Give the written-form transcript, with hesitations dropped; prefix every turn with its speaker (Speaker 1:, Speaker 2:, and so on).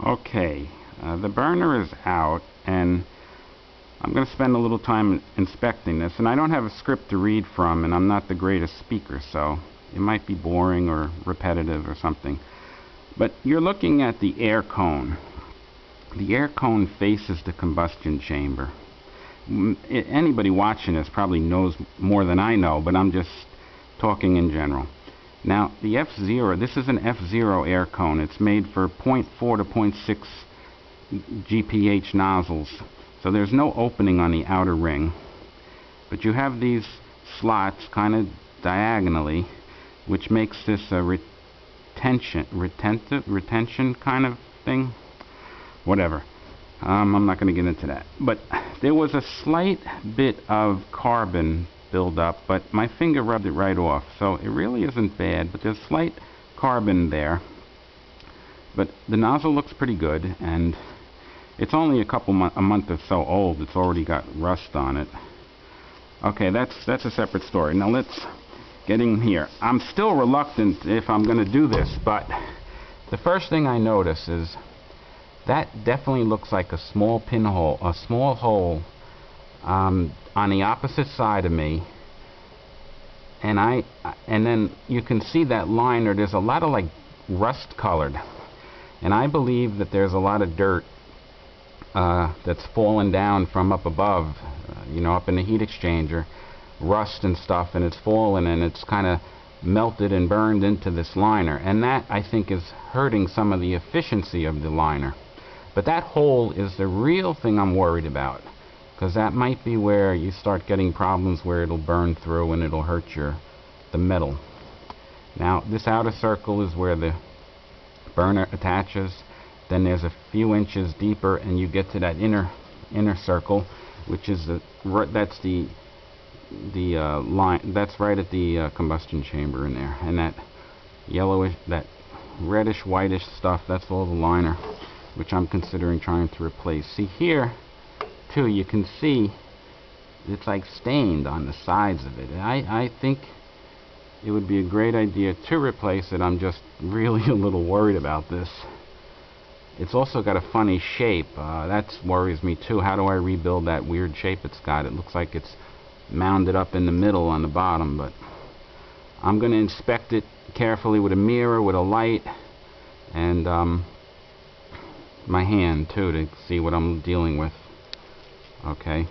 Speaker 1: Okay, the burner is out, and I'm going to spend a little time inspecting this, and I don't have a script to read from, and I'm not the greatest speaker, so it might be boring or repetitive or something. But you're looking at the air cone. The air cone faces the combustion chamber. Anybody watching this probably knows more than I know, but I'm just talking in general. Now, the F0, this is an F0 air cone. It's made for 0.4 to 0.6 GPH nozzles. So there's no opening on the outer ring. But you have these slots kind of diagonally, which makes this a retention kind of thing. Whatever. I'm not going to get into that. But there was a slight bit of carbon build up, but my finger rubbed it right off, so it really isn't bad, but there's slight carbon there. But the nozzle looks pretty good, and it's only a month or so old. It's already got rust on it. Okay, that's a separate story. Now let's get in here. I'm still reluctant if I'm going to do this, but the first thing I notice is that definitely looks like a small pinhole, a small hole on the opposite side of me, and then you can see that liner. There's a lot of like rust colored, and I believe that there's a lot of dirt that's fallen down from up above, up in the heat exchanger, rust and stuff, and it's fallen and it's kind of melted and burned into this liner, and that I think is hurting some of the efficiency of the liner. But that hole is the real thing I'm worried about, because that might be where you start getting problems where it'll burn through and it'll hurt the metal. Now, this outer circle is where the burner attaches. Then there's a few inches deeper, and you get to that inner circle, which is that's the line. That's right at the combustion chamber in there, and that yellowish, that reddish whitish stuff, that's all the liner, which I'm considering trying to replace. See here too, you can see it's like stained on the sides of it. I think it would be a great idea to replace it. I'm just really a little worried about this. It's also got a funny shape. That worries me too. How do I rebuild that weird shape it's got? It looks like it's mounded up in the middle on the bottom, but I'm going to inspect it carefully with a mirror, with a light, and my hand too, to see what I'm dealing with. Okay.